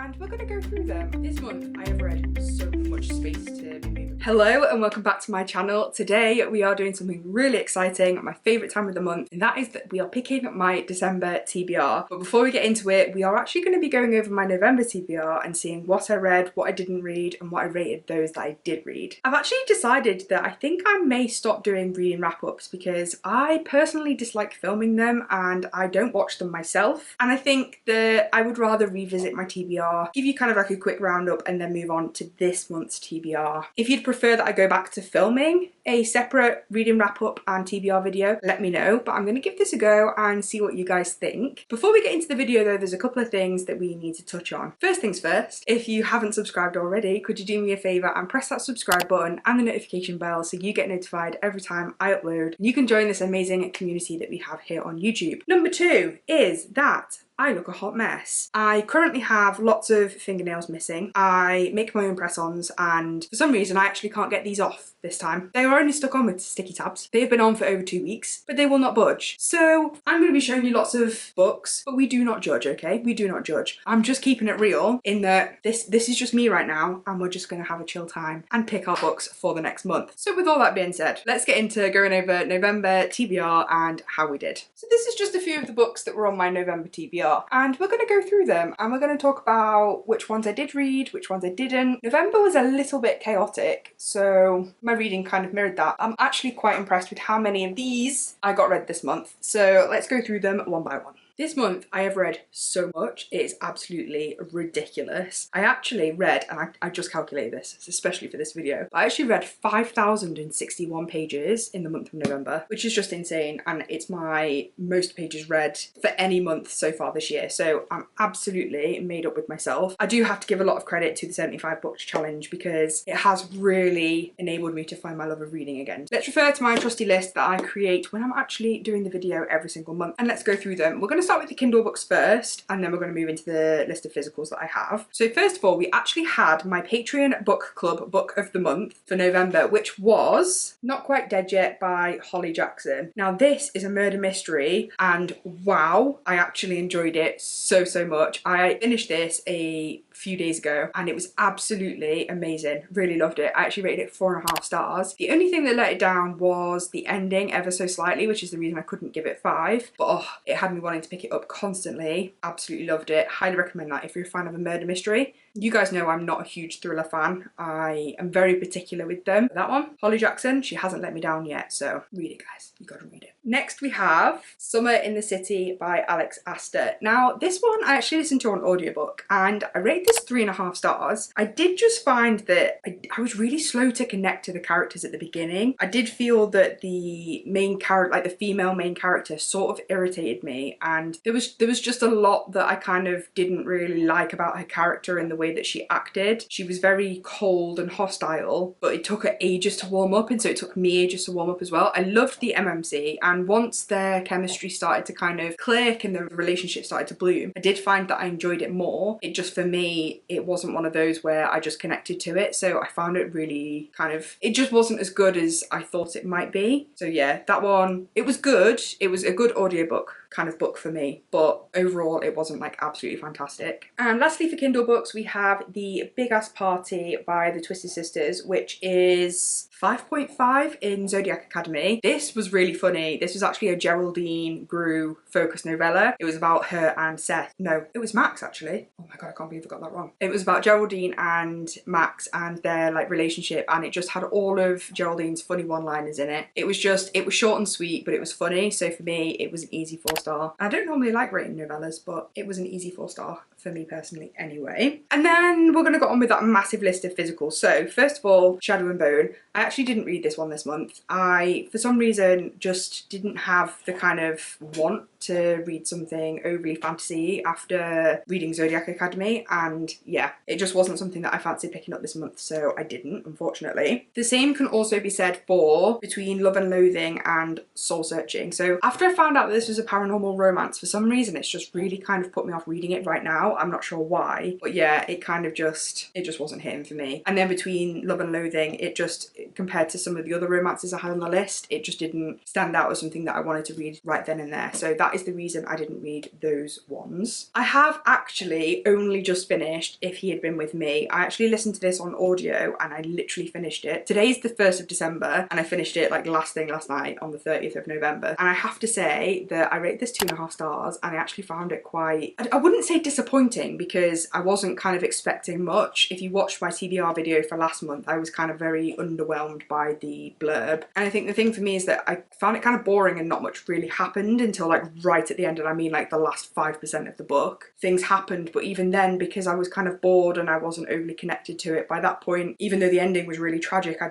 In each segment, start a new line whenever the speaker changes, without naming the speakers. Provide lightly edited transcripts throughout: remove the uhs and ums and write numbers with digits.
and we're going to go through them. This month I have read so much space to be moving. Hello and welcome back to my channel. Today we are doing something really exciting, my favourite time of the month, and that is that we are picking my December TBR. But before we get into it, we are actually going to be going over my November TBR and seeing what I read, what I didn't read, and what I rated those that I did read. I've actually decided that I think I may stop doing reading wrap-ups because I personally dislike filming them and I don't watch them myself. And I think that I would rather revisit my TBR, give you kind of like a quick roundup, and then move on to this month's TBR. If you'd prefer that I go back to filming a separate reading wrap-up and TBR video, let me know, but I'm going to give this a go and see what you guys think. Before we get into the video though, there's a couple of things that we need to touch on. First things first, if you haven't subscribed already, could you do me a favour and press that subscribe button and the notification bell so you get notified every time I upload. You can join this amazing community that we have here on YouTube. Number two is that I look a hot mess. I currently have lots of fingernails missing. I make my own press-ons and for some reason I actually can't get these off this time. They were only stuck on with sticky tabs. They have been on for over 2 weeks, but they will not budge. So I'm going to be showing you lots of books, but we do not judge, okay? We do not judge. I'm just keeping it real in that this is just me right now and we're just going to have a chill time and pick our books for the next month. So with all that being said, let's get into going over November TBR and how we did. So this is just a few of the books that were on my November TBR. And we're going to go through them and we're going to talk about which ones I did read, which ones I didn't. November was a little bit chaotic, so my reading kind of mirrored that. I'm actually quite impressed with how many of these I got read this month. So let's go through them one by one. This month I have read so much, it is absolutely ridiculous. I actually read, and I just calculated this, especially for this video, but I actually read 5,061 pages in the month of November, which is just insane, and it's my most pages read for any month so far this year, so I'm absolutely made up with myself. I do have to give a lot of credit to the 75 books challenge because it has really enabled me to find my love of reading again. Let's refer to my trusty list that I create when I'm actually doing the video every single month, and let's go through them. We're going to start with the Kindle books first and then we're going to move into the list of physicals that I have. So first of all, we actually had my Patreon book club book of the month for November, which was Not Quite Dead Yet by Holly Jackson. Now this is a murder mystery and wow, I actually enjoyed it so much. I finished this a few days ago and it was absolutely amazing. Really loved it. I actually rated it 4.5 stars. The only thing that let it down was the ending ever so slightly, which is the reason I couldn't give it 5, but oh, it had me wanting to pick it up constantly. Absolutely loved it. Highly recommend that if you're a fan of a murder mystery. You guys know I'm not a huge thriller fan. I am very particular with them. But that one, Holly Jackson, she hasn't let me down yet, so read it guys, you gotta read it. Next we have Summer in the City by Alex Astor. Now this one I actually listened to on audiobook and I rated this 3.5 stars. I did just find that I was really slow to connect to the characters at the beginning. I did feel that the main character, like the female main character, sort of irritated me, and there was just a lot that I kind of didn't really like about her character and the way that she acted. She was very cold and hostile, but it took her ages to warm up, and so it took me ages to warm up as well. I loved the MMC, and once their chemistry started to kind of click and the relationship started to bloom, I did find that I enjoyed it more. It just, for me, it wasn't one of those where I just connected to it, so I found it really kind of, it just wasn't as good as I thought it might be. So yeah, that one, it was good. It was a good audiobook kind of book for me, but overall it wasn't like absolutely fantastic. And lastly for Kindle books we have The Big Ass Party by the Twisted Sisters, which is 5.5 in Zodiac Academy. This was really funny. This was actually a Geraldine Grew focus novella. It was about her and Seth. No, it was Max actually. Oh my god, I can't believe I got that wrong. It was about Geraldine and Max and their like relationship, and it just had all of Geraldine's funny one-liners in it. It was short and sweet, but it was funny, so for me it was an easy 4-star. I don't normally like rating novellas, but it was an easy 4-star for me personally anyway. And then we're gonna go on with that massive list of physicals. So first of all, Shadow and Bone. I actually didn't read this one this month. I, for some reason, just didn't have the kind of want to read something overly fantasy after reading Zodiac Academy, and yeah, it just wasn't something that I fancied picking up this month, so I didn't, unfortunately. The same can also be said for Between Love and Loathing and Soul Searching. So after I found out that this was a paranormal romance, for some reason it's just really kind of put me off reading it right now. out. I'm not sure why, but yeah, it just wasn't hitting for me. And then between Love and Loathing, it just, compared to some of the other romances I had on the list, it just didn't stand out as something that I wanted to read right then and there. So that is the reason I didn't read those ones. I have actually only just finished If He Had Been With Me. I actually listened to this on audio and I literally finished it. Today's the 1st of December and I finished it like last thing last night on the 30th of November. And I have to say that I rated this 2.5 stars and I actually found it quite, I wouldn't say disappointing because I wasn't kind of expecting much. If you watched my TBR video for last month, I was kind of very underwhelmed by the blurb. And I think the thing for me is that I found it kind of boring and not much really happened until like right at the end, and I mean like the last 5% of the book. Things happened, but even then, because I was kind of bored and I wasn't overly connected to it by that point, even though the ending was really tragic, I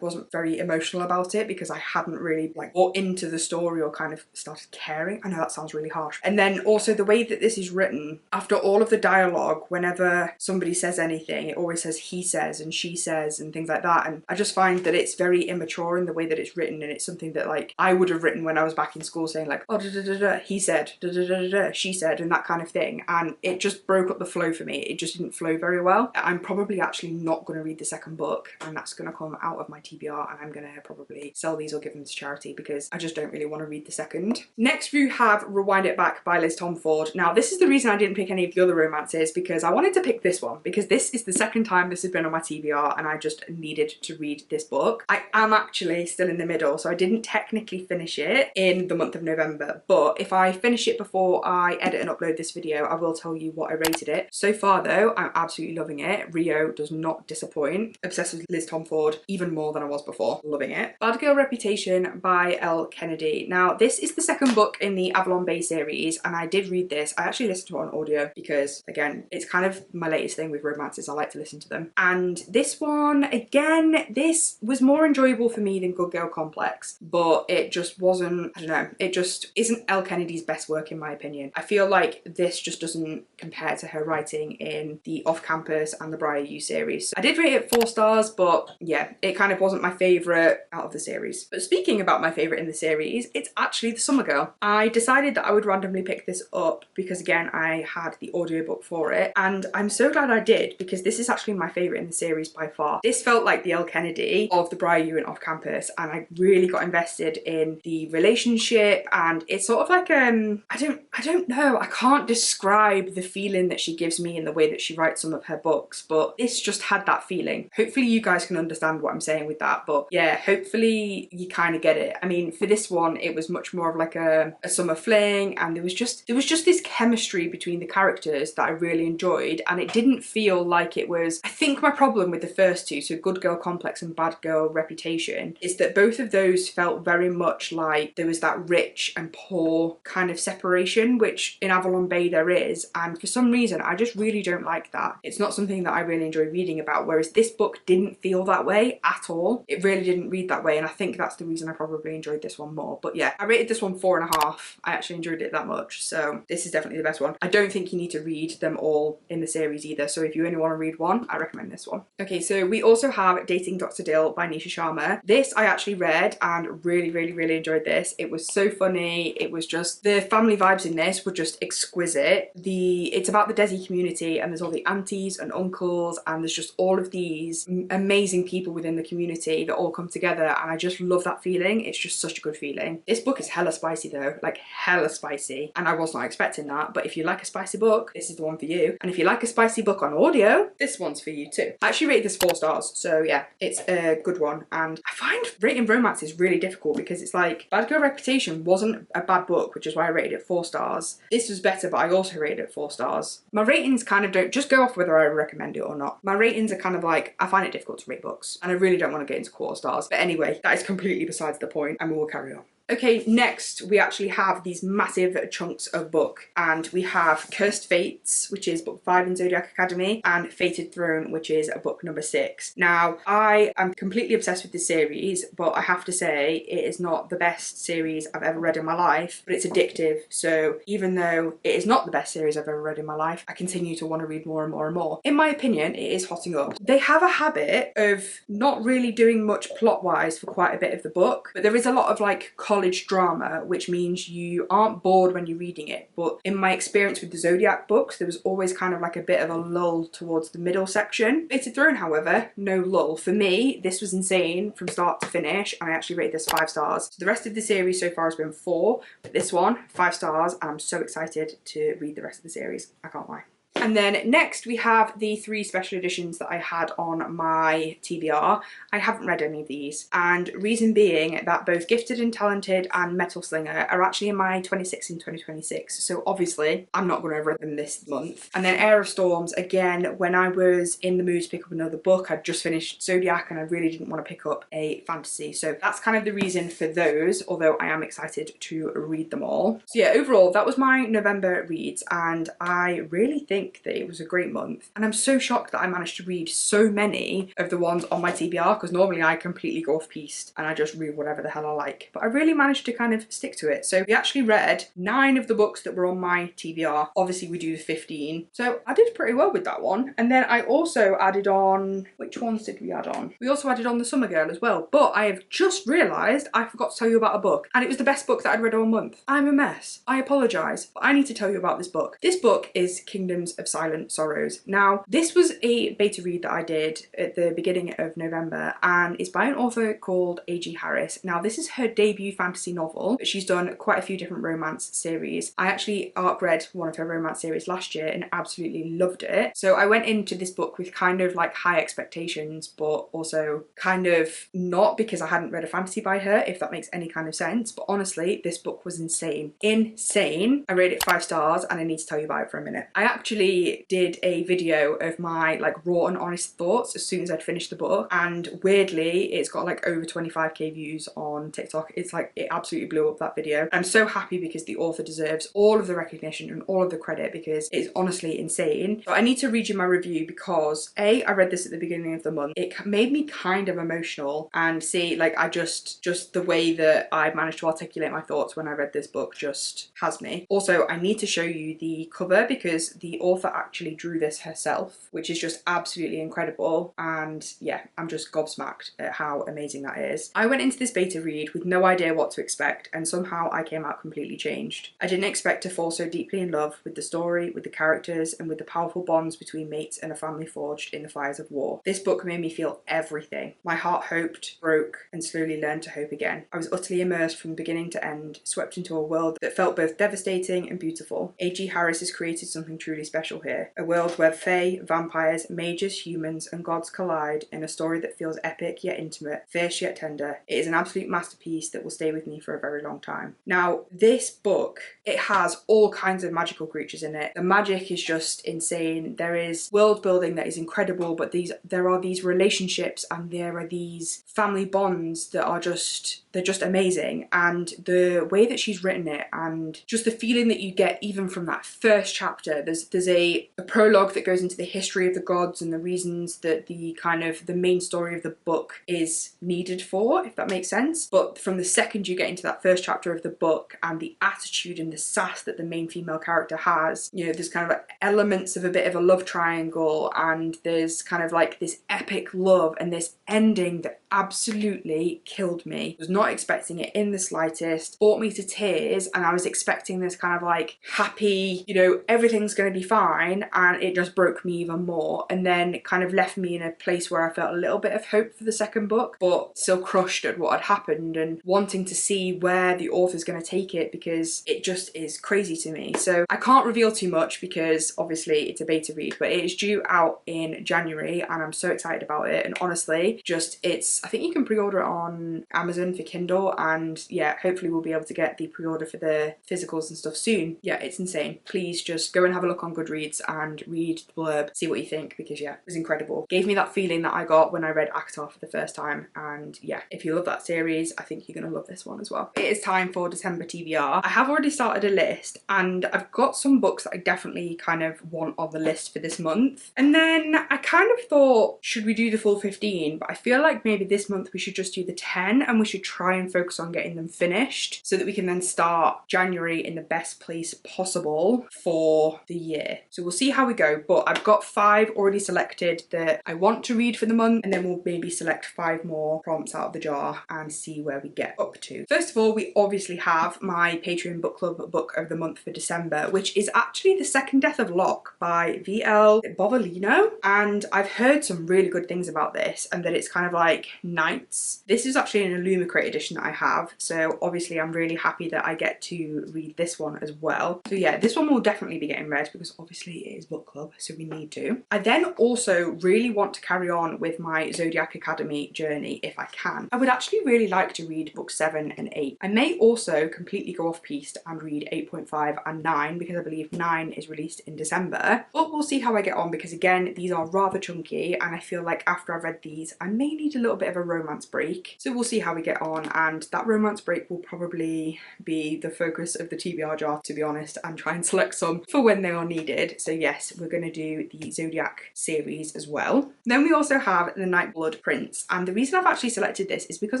wasn't very emotional about it because I hadn't really like bought into the story or kind of started caring. I know that sounds really harsh. And then also the way that this is written, after all of the dialogue, whenever somebody says anything, it always says he says and she says and things like that. And I just find that it's very immature in the way that it's written, and it's something that like I would have written when I was back in school, saying like, oh, da, da, da, da, he said, da, da, da, da, da, she said, and that kind of thing. And it just broke up the flow for me. It just didn't flow very well. I'm probably actually not going to read the second book, and that's going to come out of my TBR, and I'm going to probably sell these or give them to charity because I just don't really want to read the second. Next we have Rewind It Back by Liz Tomford. Now this is the reason I didn't pick any of the other romances, because I wanted to pick this one because this is the second time this has been on my TBR and I just needed to read this book. I am actually still in the middle, so I didn't technically finish it in the month of November, but if I finish it before I edit and upload this video, I will tell you what I rated it. So far though, I'm absolutely loving it. Rio does not disappoint. Obsessed with Liz Tomford even more than I was before. Loving it. Bad Girl Reputation by Elle Kennedy. Now this is the second book in the Avalon Bay series, and I did read this. I actually listened to it on audio because again, it's kind of my latest thing with romances. I like to listen to them. And this one, again, this was more enjoyable for me than Good Girl Complex, but it just wasn't, I don't know, it just isn't Elle Kennedy's best work in my opinion. I feel like this just doesn't compare to her writing in the Off Campus and the Briar U series. I did rate it 4 stars, but yeah, it kind of wasn't my favourite out of the series. But speaking about my favourite in the series, it's actually The Summer Girl. I decided that I would randomly pick this up because again, I had the audiobook for it, and I'm so glad I did because this is actually my favourite in the series by far. This felt like the Elle Kennedy of the Briar U and Off Campus, and I really got invested in the relationship, and it's sort of like I don't know, I can't describe the feeling that she gives me in the way that she writes some of her books, but this just had that feeling. Hopefully you guys can understand what I'm saying with that, but yeah, hopefully you kind of get it. I mean, for this one it was much more of like a summer fling, and there was just this chemistry between the characters that I really enjoyed, and it didn't feel like it was, I think my problem with the first two, so Good Girl Complex and Bad Girl Reputation, is that both of those felt very much like there was that rich and poor kind of separation, which in Avalon Bay there is, and for some reason I just really don't like that. It's not something that I really enjoy reading about, whereas this book didn't feel that way at all. It really didn't read that way, and I think that's the reason I probably enjoyed this one more. But yeah, I rated this one 4.5. I actually enjoyed it that much, so this is definitely the best one. I don't think you need to read them all in the series either, so if you only want to read one, I recommend this one. Okay, so we also have Dating Dr. Dill by Nisha Sharma. This I actually read and really enjoyed this. It was so funny. It was just, the family vibes in this were just exquisite. It's about the Desi community, and there's all the aunties and uncles, and there's just all of these amazing people within the community that all come together, and I just love that feeling. It's just such a good feeling. This book is hella spicy though, like hella spicy, and I was not expecting that, but if you like a spicy book, this is the one for you. And if you like a spicy book on audio, this one's for you too. I actually rated this 4 stars, so yeah, it's a good one. And I find rating romance is really difficult because it's like Bad Girl Reputation wasn't a bad book, which is why I rated it 4 stars. This was better, but I also rated it 4 stars. My ratings kind of don't just go off whether I recommend it or not. My ratings are kind of like, I find it difficult to rate books, and I really don't want to get into quarter stars. But anyway, that is completely besides the point, and we will carry on. Okay, next we actually have these massive chunks of book, and we have Cursed Fates, which is book 5 in Zodiac Academy, and Fated Throne, which is book number 6. Now, I am completely obsessed with this series, but I have to say it is not the best series I've ever read in my life, but it's addictive. So even though it is not the best series I've ever read in my life, I continue to want to read more and more and more. In my opinion, it is hotting up. They have a habit of not really doing much plot-wise for quite a bit of the book, but there is a lot of like college drama, which means you aren't bored when you're reading it. But in my experience with the Zodiac books, there was always kind of like a bit of a lull towards the middle section. Fated Throne, however, no lull. For me, this was insane from start to finish, and I actually rated this 5 stars. So the rest of the series so far has been 4, but this one, 5 stars, and I'm so excited to read the rest of the series. I can't lie. And then next we have the 3 special editions that I had on my TBR. I haven't read any of these, and reason being that both Gifted and Talented and Metal Slinger are actually in my 26 and 2026, so obviously I'm not going to have read them this month. And then Air of Storms, again, when I was in the mood to pick up another book, I'd just finished Zodiac and I really didn't want to pick up a fantasy, so that's kind of the reason for those, although I am excited to read them all. So yeah, overall that was my November reads, and I really think that it was a great month, and I'm so shocked that I managed to read so many of the ones on my TBR, because normally I completely go off piste and I just read whatever the hell I like, but I really managed to kind of stick to it. So we actually read 9 of the books that were on my TBR. Obviously we do the 15, so I did pretty well with that one. And then I also added on, which ones did we add on? We also added on The Summer Girl as well, but I have just realised I forgot to tell you about a book, and it was the best book that I'd read all month. I'm a mess, I apologise, but I need to tell you about this book. This book is Kingdoms of Silent Sorrows. Now, this was a beta read that I did at the beginning of November, and it's by an author called A.G. Harris. Now, this is her debut fantasy novel, but she's done quite a few different romance series. I actually arc read one of her romance series last year and absolutely loved it. So I went into this book with kind of like high expectations, but also kind of not, because I hadn't read a fantasy by her, if that makes any kind of sense. But honestly, this book was insane. Insane. I rated it 5 stars, and I need to tell you about it for a minute. I actually did a video of my like raw and honest thoughts as soon as I'd finished the book, and weirdly it's got like over 25k views on TikTok. It's like, it absolutely blew up, that video. I'm so happy because the author deserves all of the recognition and all of the credit, because it's honestly insane. But I need to read you my review because A, I read this at the beginning of the month. It made me kind of emotional, and see, like, I just the way that I managed to articulate my thoughts when I read this book just has me. Also, I need to show you the cover because the author actually drew this herself, which is just absolutely incredible, and yeah, I'm just gobsmacked at how amazing that is. I went into this beta read with no idea what to expect, and somehow I came out completely changed. I didn't expect to fall so deeply in love with the story, with the characters, and with the powerful bonds between mates and a family forged in the fires of war. This book made me feel everything. My heart hoped, broke, and slowly learned to hope again. I was utterly immersed from beginning to end, swept into a world that felt both devastating and beautiful. A.G. Harris has created something truly special here. A world where fae, vampires, mages, humans, and gods collide in a story that feels epic yet intimate, fierce yet tender. It is an absolute masterpiece that will stay with me for a very long time. Now, this book, it has all kinds of magical creatures in it. The magic is just insane. There is world building that is incredible, but there are these relationships and there are these family bonds that are just, they're just amazing. And the way that she's written it, and just the feeling that you get even from that first chapter, there's a prologue that goes into the history of the gods and the reasons that the kind of the main story of the book is needed for, if that makes sense. But from the second you get into that first chapter of the book, and the attitude and the sass that the main female character has, you know, there's kind of like elements of a bit of a love triangle, and there's kind of like this epic love, and this ending that absolutely killed me. I was not expecting it in the slightest, brought me to tears, and I was expecting this kind of like happy, you know, everything's going to be fine, and it just broke me even more, and then it kind of left me in a place where I felt a little bit of hope for the second book, but still crushed at what had happened and wanting to see where the author's going to take it, because it just is crazy to me. So I can't reveal too much because obviously it's a beta read, but it is due out in January and I'm so excited about it. And honestly, just I think you can pre-order it on Amazon for Kindle, and yeah, hopefully we'll be able to get the pre-order for the physicals and stuff soon. Yeah, it's insane. Please just go and have a look on Goodreads and read the blurb, see what you think, because yeah, it was incredible. Gave me that feeling that I got when I read ACOTAR for the first time, and yeah, if you love that series, I think you're gonna love this one as well. It is time for December TBR. I have already started a list, and I've got some books that I definitely kind of want on the list for this month. And then I kind of thought, should we do the full 15? But I feel like maybe this month we should just do the 10 and we should try and focus on getting them finished so that we can then start January in the best place possible for the year. So we'll see how we go, but I've got 5 already selected that I want to read for the month, and then we'll maybe select 5 more prompts out of the jar and see where we get up to. First of all, we obviously have my Patreon book club book of the month for December, which is actually The Second Death of Locke by VL Bovolino, and I've heard some really good things about this and that it's kind of like Knights. This is actually an Illumicrate edition that I have, so obviously I'm really happy that I get to read this one as well. So yeah, this one will definitely be getting read because obviously it is book club, so we need to. I then also really want to carry on with my Zodiac Academy journey if I can. I would actually really like to read books 7 and 8. I may also completely go off piste and read 8.5 and 9 because I believe 9 is released in December, but we'll see how I get on because again, these are rather chunky and I feel like after I've read these I may need a little bit of a romance break. So we'll see how we get on, and that romance break will probably be the focus of the TBR jar, to be honest, and try and select some for when they are needed. So yes, we're going to do the Zodiac series as well. Then we also have the Nightblood Prince, and the reason I've actually selected this is because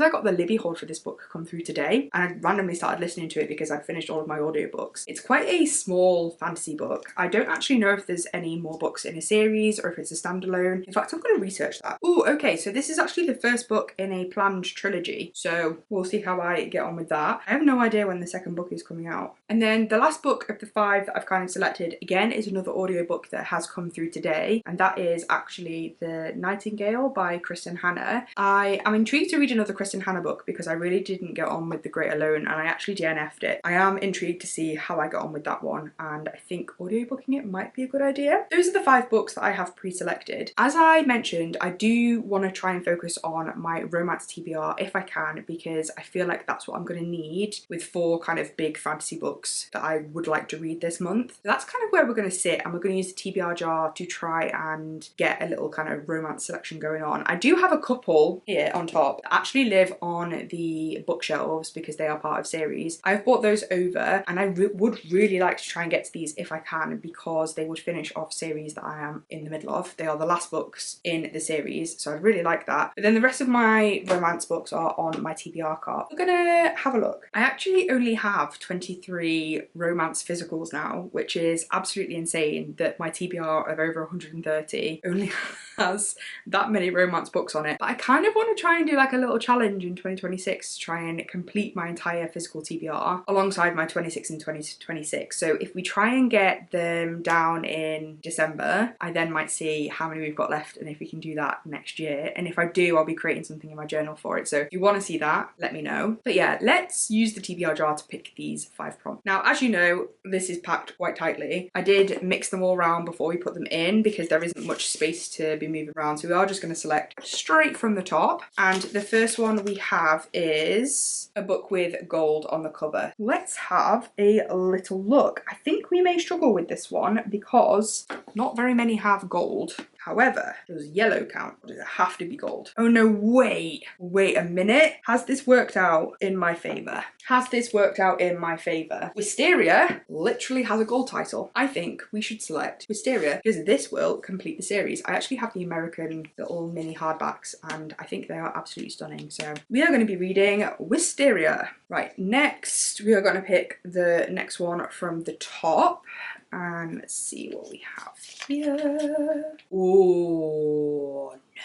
I got the Libby hold for this book come through today and I randomly started listening to it because I'd finished all of my audiobooks. It's quite a small fantasy book. I don't actually know if there's any more books in a series or if it's a standalone. In fact, I'm going to research that. Oh, okay, so this is actually the first book in a planned trilogy, so we'll see how I get on with that. I have no idea when the second book is coming out. And then the last book of the 5 that I've kind of selected again is another audiobook that has come through today, and that is actually The Nightingale by Kristen Hanna. I am intrigued to read another Kristen Hanna book because I really didn't get on with The Great Alone and I actually DNF'd it. I am intrigued to see how I get on with that one, and I think audiobooking it might be a good idea. Those are the 5 books that I have pre-selected. As I mentioned, I do want to try and focus on my romance TBR if I can, because I feel like that's what I'm going to need with 4 kind of big fantasy books that I would like to read this month. So that's kind of where we're going to sit, and we're going to use the TBR jar to try and get a little kind of romance selection going on. I do have a couple here on top that actually live on the bookshelves because they are part of series. I've brought those over and I would really like to try and get to these if I can, because they would finish off series that I am in the middle of. They are the last books in the series, so I'd really like that. But then the rest of my romance books are on my TBR cart. We're gonna have a look. I actually only have 23 romance physicals now, which is absolutely insane that my TBR of over 130 only has that many romance books on it. But I kind of want to try and do like a little challenge in 2026 to try and complete my entire physical TBR alongside my 26 and 2026. So if we try and get them down in December, I then might see how many we've got left and if we can do that next year. And if I do, I'll be creating something in my journal for it. So if you want to see that, let me know. But yeah, let's use the TBR jar to pick these 5 prompts. Now, as you know, this is packed quite tightly. I did mix them all around before we put them in because there isn't much space to be moving around. So we are just going to select straight from the top. And the first one we have is a book with gold on the cover. Let's have a little look. I think we may struggle with this one because not very many have gold. However, does yellow count or does it have to be gold? Oh no, wait a minute. Has this worked out in my favour? Has this worked out in my favour? Wisteria literally has a gold title. I think we should select Wisteria because this will complete the series. I actually have the American little mini hardbacks and I think they are absolutely stunning. So we are going to be reading Wisteria. Right, next we are going to pick the next one from the top. And let's see what we have here. Oh no.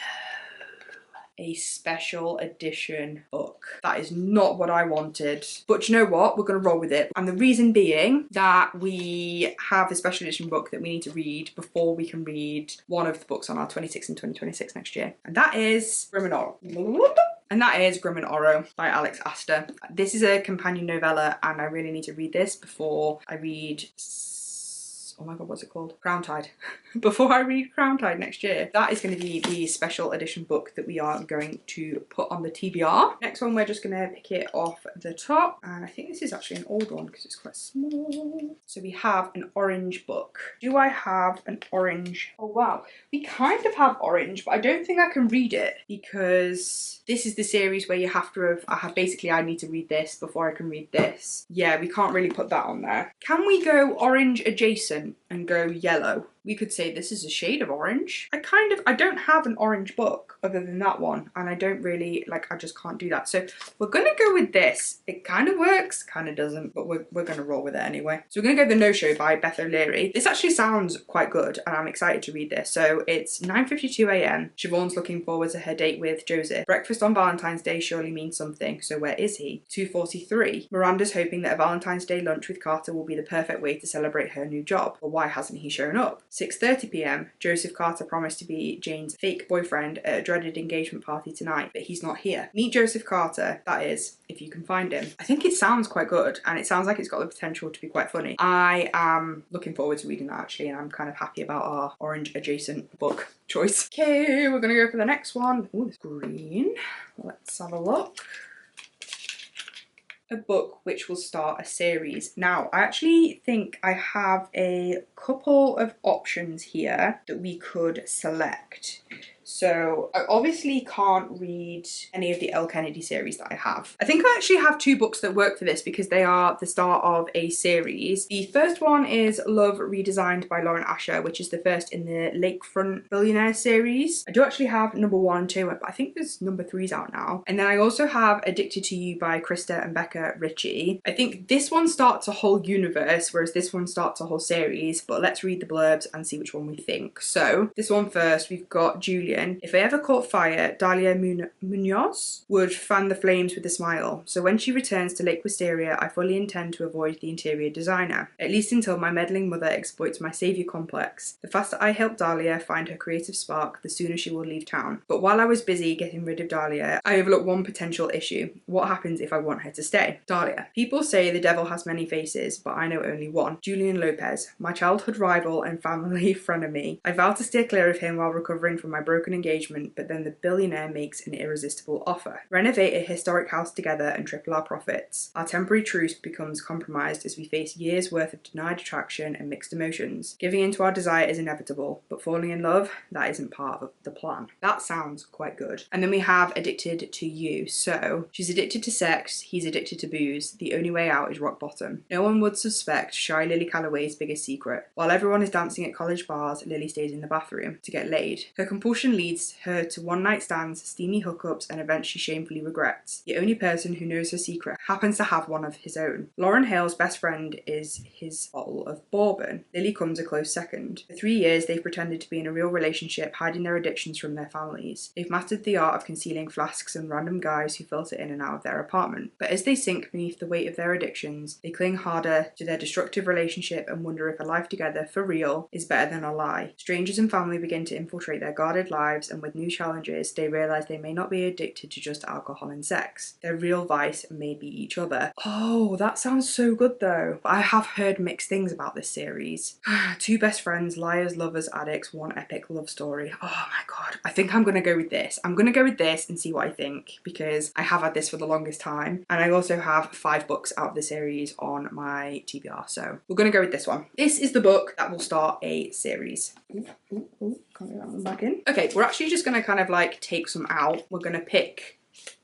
A special edition book. That is not what I wanted. But you know what? We're going to roll with it. And the reason being that we have a special edition book that we need to read before we can read one of the books on our 26 and 2026 next year. And that is Grim and Oro. And that is Grim and Oro by Alex Astor. This is a companion novella and I really need to read this before I read... oh my god, what's it called? Crown Tide. Before I read Crown Tide next year. That is going to be the special edition book that we are going to put on the TBR. Next one, we're just going to pick it off the top. And I think this is actually an old one because it's quite small. So we have an orange book. Do I have an orange? Oh wow. We kind of have orange, but I don't think I can read it because this is the series where you have to have, basically I need to read this before I can read this. Yeah, we can't really put that on there. Can we go orange adjacent and go yellow? we could say this is a shade of orange. I don't have an orange book other than that one, and I don't really, like, I just can't do that. So we're gonna go with this. It kind of works, kind of doesn't, but we're gonna roll with it anyway. So we're gonna go The No-Show by Beth O'Leary. This actually sounds quite good, and I'm excited to read this. So it's 9:52 a.m. Siobhan's looking forward to her date with Joseph. Breakfast on Valentine's Day surely means something, so where is he? 2:43. Miranda's hoping that a Valentine's Day lunch with Carter will be the perfect way to celebrate her new job, but why hasn't he shown up? 6:30 p.m. Joseph Carter promised to be Jane's fake boyfriend at a dreaded engagement party tonight, but he's not here. Meet Joseph Carter, that is, if you can find him. I think it sounds quite good, and it sounds like it's got the potential to be quite funny. I am looking forward to reading that actually, and I'm kind of happy about our orange adjacent book choice. Okay, we're gonna go for the next one. Ooh, it's green. Let's have a look. A book which will start a series. Now, I actually think I have a couple of options here that we could select. So I obviously can't read any of the Elle Kennedy series that I have. I think I actually have two books that work for this because they are the start of a series. The first one is Love Redesigned by Lauren Asher, which is the first in the Lakefront Billionaire series. I do actually have number 1 and 2, but I think there's number 3's out now. And then I also have Addicted to You by Krista and Becca Ritchie. I think this one starts a whole universe, whereas this one starts a whole series, but let's read the blurbs and see which one we think. So this one first, we've got Julian. If I ever caught fire, Dahlia Munoz would fan the flames with a smile. So when she returns to Lake Wisteria, I fully intend to avoid the interior designer, at least until my meddling mother exploits my saviour complex. The faster I help Dahlia find her creative spark, the sooner she will leave town. But while I was busy getting rid of Dahlia, I overlooked one potential issue. What happens if I want her to stay? Dahlia. People say the devil has many faces, but I know only one. Julian Lopez, my childhood rival and family frenemy. I vow to steer clear of him while recovering from my broken engagement, but then the billionaire makes an irresistible offer. Renovate a historic house together and triple our profits. Our temporary truce becomes compromised as we face years worth of denied attraction and mixed emotions. Giving in to our desire is inevitable, but falling in love, that isn't part of the plan. That sounds quite good. And then we have Addicted to You. So she's addicted to sex, he's addicted to booze. The only way out is rock bottom. No one would suspect shy Lily Calloway's biggest secret. While everyone is dancing at college bars, Lily stays in the bathroom to get laid. Her compulsion leads her to one-night stands, steamy hookups, and events she shamefully regrets. The only person who knows her secret happens to have one of his own. Lauren Hale's best friend is his bottle of bourbon. Lily comes a close second. For 3 years, they've pretended to be in a real relationship, hiding their addictions from their families. They've mastered the art of concealing flasks and random guys who filter in and out of their apartment. But as they sink beneath the weight of their addictions, they cling harder to their destructive relationship and wonder if a life together, for real, is better than a lie. Strangers and family begin to infiltrate their guarded lives, and with new challenges, they realise they may not be addicted to just alcohol and sex. Their real vice may be each other. Oh, that sounds so good though. I have heard mixed things about this series. Two best friends, liars, lovers, addicts, one epic love story. Oh my god. I think I'm gonna go with this. I'm gonna go with this and see what I think, because I have had this for the longest time, and I also have 5 books out of the series on my TBR, so we're gonna go with this one. This is the book that will start a series. Can't get that one back in. Okay, we're actually just gonna kind of like take some out. We're gonna pick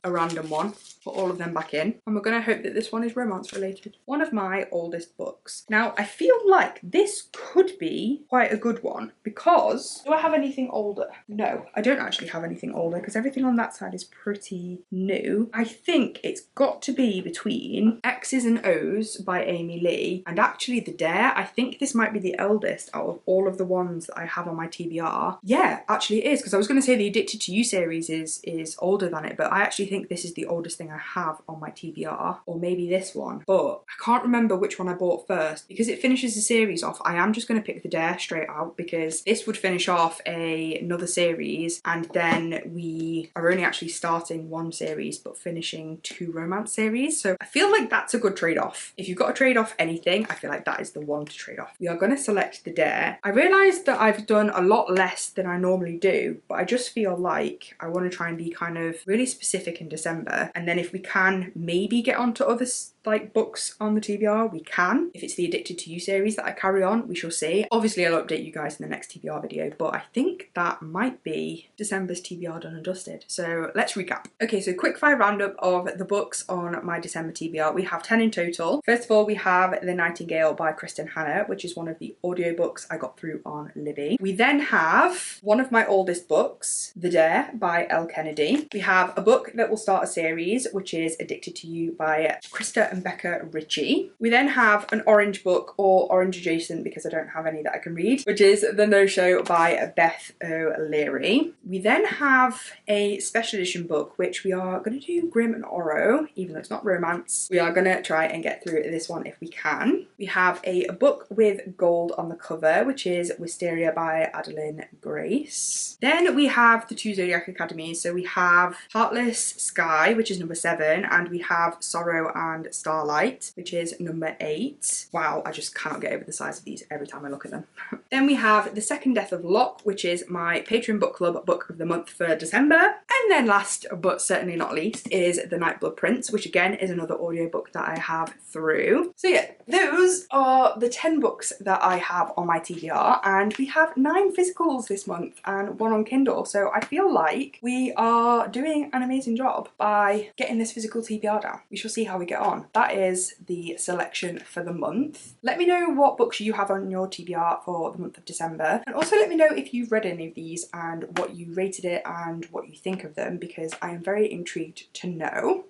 a random one, put all of them back in, and we're gonna hope that this one is romance related. One of my oldest books. Now, I feel like this could be quite a good one because, do I have anything older? No, I don't actually have anything older because everything on that side is pretty new. I think it's got to be between X's and O's by Amy Lee and actually The Dare. I think this might be the eldest out of all of the ones that I have on my TBR. Yeah, actually it is, because I was going to say the Addicted to You series is older than it, but I actually think this is the oldest thing I have on my TBR, or maybe this one, but I can't remember which one I bought first. Because it finishes the series off, I am just going to pick The Dare straight out, because this would finish off another series, and then we are only actually starting one series but finishing 2 romance series. So I feel like that's a good trade-off. If you've got to trade off anything, I feel like that is the one to trade off. We are going to select The Dare. I realised that I've done a lot less than I normally do, but I just feel like I want to try and be kind of really specific in December, and then if we can maybe get onto other like books on the TBR, we can. If it's the Addicted to You series that I carry on, we shall see. Obviously I'll update you guys in the next TBR video, but I think that might be December's TBR done and dusted. So let's recap. Okay, so quick fire roundup of the books on my December TBR. We have 10 in total. First of all, we have The Nightingale by Kristen Hannah, which is one of the audiobooks I got through on Libby. We then have one of my oldest books, The Dare by Elle Kennedy. We have a book that will start a series, which is Addicted to You by Krista and Becca Ritchie. We then have an orange book, or orange adjacent because I don't have any that I can read, which is The No Show by Beth O'Leary. We then have a special edition book, which we are going to do Grimm and Oro, even though it's not romance. We are going to try and get through this one if we can. We have a book with gold on the cover, which is Wisteria by Adeline Grace. Then we have the 2 Zodiac Academies. So we have Heartless Sky, which is number 7, and we have Sorrow and Starlight, which is number 8. Wow, I just cannot get over the size of these every time I look at them. Then we have The Second Death of Locke, which is my Patreon book club book of the month for December. And then last but certainly not least is The Nightblood Prince, which again is another audiobook that I have through. So yeah, those are the 10 books that I have on my TBR, and we have 9 physicals this month and 1 on Kindle. So I feel like we are doing an amazing job by getting this physical TBR down. We shall see how we get on. That is the selection for the month. Let me know what books you have on your TBR for the month of December, and also let me know if you've read any of these and what you rated it and what you think of them, because I am very intrigued to know.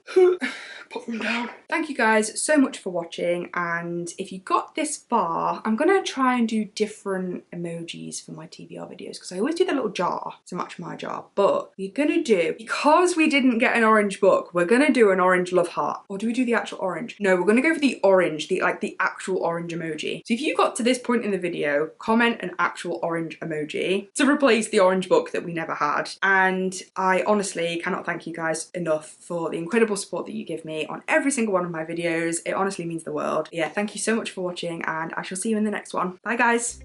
Put them down. Thank you guys so much for watching, and if you got this far, I'm gonna try and do different emojis for my TBR videos, because I always do the little jar to match my jar, but we're gonna do, because we didn't get an orange book, we're gonna do an orange love heart. Or do we do the actual orange? No, we're gonna go for the orange, the actual orange emoji. So if you got to this point in the video, comment an actual orange emoji to replace the orange book that we never had. And I honestly cannot thank you guys enough for the incredible support that you give me on every single one of my videos. It honestly means the world. Yeah, thank you so much for watching, and I shall see you in the next one. Bye guys.